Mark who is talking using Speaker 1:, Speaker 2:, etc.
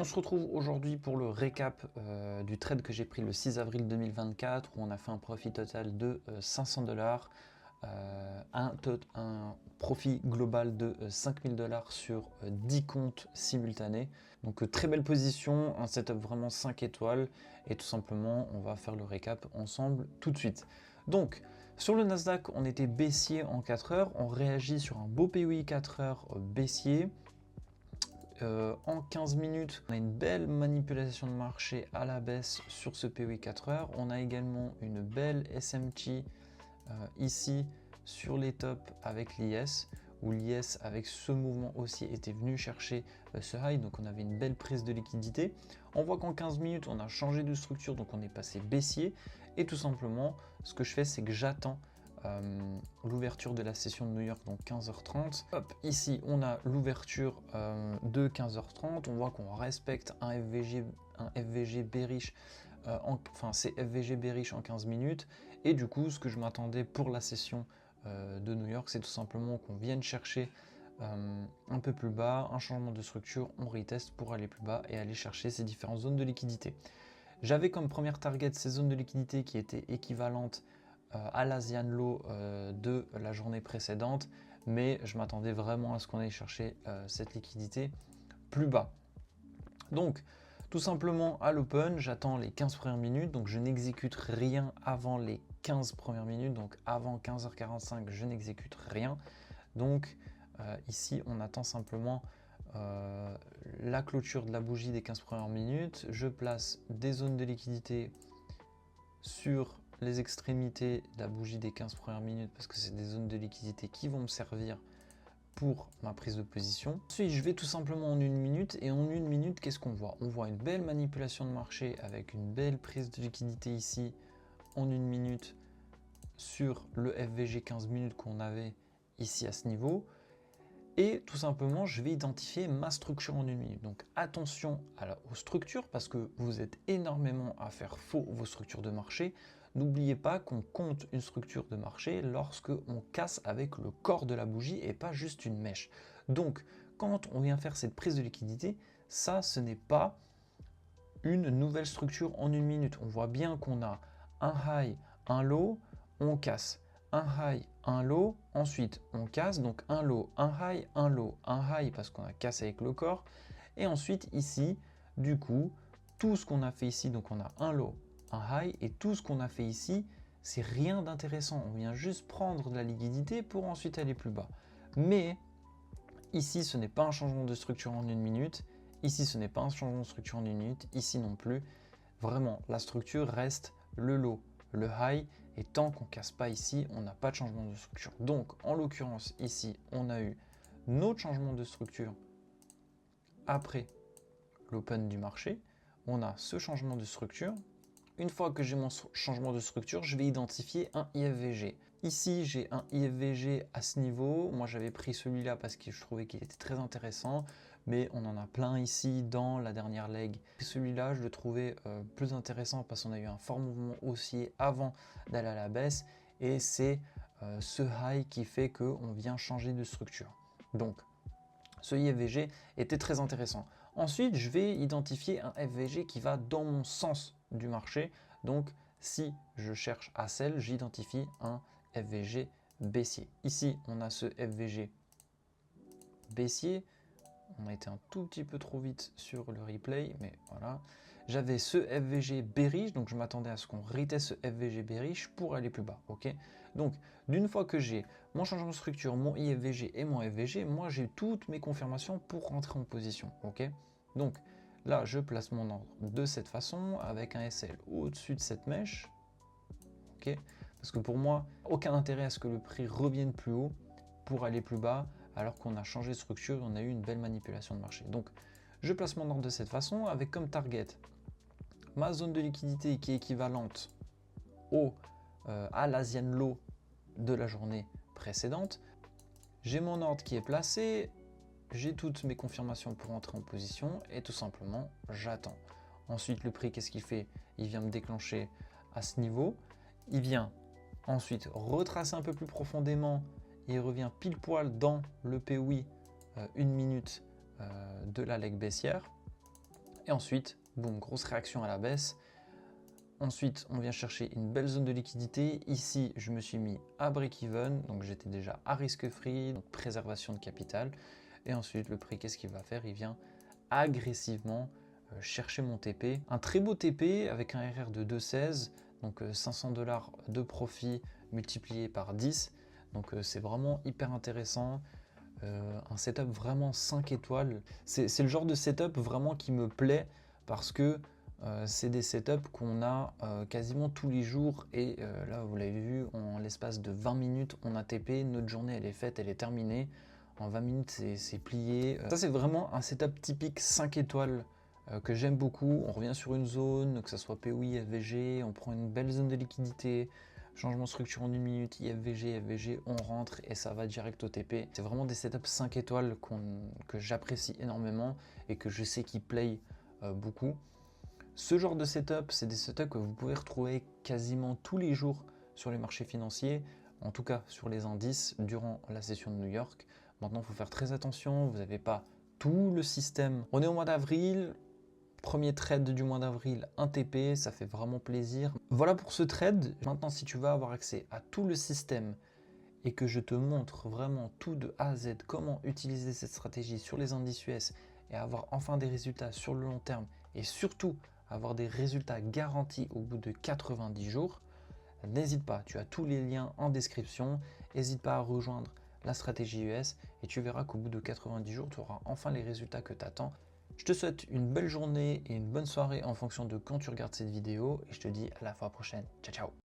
Speaker 1: On se retrouve aujourd'hui pour le récap du trade que j'ai pris le 6 avril 2024 où on a fait un profit total de 500 $, un profit global de 5000 $ sur 10 comptes simultanés. Donc très belle position, un setup vraiment 5 étoiles et tout simplement on va faire le récap ensemble tout de suite. Donc sur le Nasdaq on était baissier en 4 heures, on réagit sur un beau POI 4 heures baissier. En 15 minutes, on a une belle manipulation de marché à la baisse sur ce POI 4 heures. On a également une belle SMT ici sur les tops avec l'IS, où l'IS avec ce mouvement aussi était venu chercher ce high, donc on avait une belle prise de liquidité. On voit qu'en 15 minutes, on a changé de structure, donc on est passé baissier. Et tout simplement, ce que je fais, c'est que j'attends l'ouverture de la session de New York, donc 15h30. Hop, ici on a l'ouverture de 15h30, on voit qu'on respecte un FVG bearish, enfin c'est FVG bearish en 15 minutes, et du coup ce que je m'attendais pour la session de New York, c'est tout simplement qu'on vienne chercher un peu plus bas, un changement de structure, on reteste pour aller plus bas et aller chercher ces différentes zones de liquidité. J'avais comme première target ces zones de liquidité qui étaient équivalentes à l'Asian Low de la journée précédente, mais je m'attendais vraiment à ce qu'on aille chercher cette liquidité plus bas. Donc tout simplement à l'open, j'attends les 15 premières minutes, donc je n'exécute rien avant les 15 premières minutes, donc avant 15h45 je n'exécute rien. Donc ici on attend simplement la clôture de la bougie des 15 premières minutes, je place des zones de liquidité sur les extrémités de la bougie des 15 premières minutes parce que c'est des zones de liquidité qui vont me servir pour ma prise de position. Ensuite, je vais tout simplement en 1 minute et en 1 minute, qu'est-ce qu'on voit? On voit une belle manipulation de marché avec une belle prise de liquidité ici en 1 minute sur le FVG 15 minutes qu'on avait ici à ce niveau. Et tout simplement, je vais identifier ma structure en 1 minute. Donc attention aux structures parce que vous êtes énormément à faire faux vos structures de marché. N'oubliez pas qu'on compte une structure de marché lorsque on casse avec le corps de la bougie et pas juste une mèche. Donc quand on vient faire cette prise de liquidité, ça ce n'est pas une nouvelle structure en 1 minute. On voit bien qu'on a un high, un low, on casse. Un high, un low, ensuite on casse, donc un low, un high, un low, un high parce qu'on a cassé avec le corps, et ensuite ici, du coup, tout ce qu'on a fait ici, donc on a un low, un high, et tout ce qu'on a fait ici, c'est rien d'intéressant, on vient juste prendre de la liquidité pour ensuite aller plus bas. Mais ici, ce n'est pas un changement de structure en 1 minute, ici ce n'est pas un changement de structure en 1 minute, ici non plus, vraiment, la structure reste le low, le high, et tant qu'on ne casse pas ici, on n'a pas de changement de structure. Donc, en l'occurrence, ici, on a eu notre changement de structure après l'open du marché. On a ce changement de structure. Une fois que j'ai mon changement de structure, je vais identifier un IFVG. Ici, j'ai un IFVG à ce niveau. Moi, j'avais pris celui-là parce que je trouvais qu'il était très intéressant, mais on en a plein ici dans la dernière leg. Celui-là, je le trouvais plus intéressant parce qu'on a eu un fort mouvement haussier avant d'aller à la baisse, et c'est ce high qui fait qu'on vient changer de structure. Donc, ce IFVG était très intéressant. Ensuite, je vais identifier un FVG qui va dans mon sens du marché. Donc, si je cherche à sell, j'identifie un FVG baissier. Ici, on a ce FVG baissier. On a été un tout petit peu trop vite sur le replay, mais voilà. J'avais ce FVG bearish, donc je m'attendais à ce qu'on reteste ce FVG bearish pour aller plus bas. Ok. Donc, d'une fois que j'ai mon changement de structure, mon IFVG et mon FVG, moi j'ai toutes mes confirmations pour rentrer en position. Ok. Donc là, je place mon ordre de cette façon avec un SL au-dessus de cette mèche. Ok. Parce que pour moi, aucun intérêt à ce que le prix revienne plus haut pour aller plus bas, alors qu'on a changé de structure et on a eu une belle manipulation de marché. Donc, je place mon ordre de cette façon avec comme target ma zone de liquidité qui est équivalente à l'Asian Low de la journée précédente. J'ai mon ordre qui est placé, j'ai toutes mes confirmations pour entrer en position et tout simplement, j'attends. Ensuite, le prix, qu'est-ce qu'il fait? Il vient me déclencher à ce niveau. Il vient ensuite retracer un peu plus profondément. Il revient pile poil dans le POI 1 minute de la leg baissière. Et ensuite, boum, grosse réaction à la baisse. Ensuite, on vient chercher une belle zone de liquidité. Ici, je me suis mis à break-even, donc j'étais déjà à risque-free, donc préservation de capital. Et ensuite, le prix, qu'est-ce qu'il va faire? Il vient agressivement chercher mon TP. Un très beau TP avec un RR de 2,16, donc 500 $ de profit multiplié par 10. Donc c'est vraiment hyper intéressant. Un setup vraiment 5 étoiles. C'est le genre de setup vraiment qui me plaît parce que c'est des setups qu'on a quasiment tous les jours et là vous l'avez vu, en l'espace de 20 minutes on a TP, notre journée elle est faite, elle est terminée. En 20 minutes c'est plié. Ça c'est vraiment un setup typique 5 étoiles que j'aime beaucoup. On revient sur une zone, que ce soit POI, FVG, on prend une belle zone de liquidité. Changement de structure en 1 minute, IFVG, FVG, on rentre et ça va direct au TP. C'est vraiment des setups 5 étoiles que j'apprécie énormément et que je sais qu'ils play beaucoup. Ce genre de setup, c'est des setups que vous pouvez retrouver quasiment tous les jours sur les marchés financiers, en tout cas sur les indices durant la session de New York. Maintenant, il faut faire très attention, vous n'avez pas tout le système. On est au mois d'avril. Premier trade du mois d'avril, 1 TP, ça fait vraiment plaisir. Voilà pour ce trade. Maintenant, si tu veux avoir accès à tout le système et que je te montre vraiment tout de A à Z, comment utiliser cette stratégie sur les indices US et avoir enfin des résultats sur le long terme et surtout avoir des résultats garantis au bout de 90 jours, n'hésite pas, tu as tous les liens en description. N'hésite pas à rejoindre la stratégie US et tu verras qu'au bout de 90 jours, tu auras enfin les résultats que tu attends. Je te souhaite une belle journée et une bonne soirée en fonction de quand tu regardes cette vidéo et je te dis à la fois prochaine. Ciao, ciao!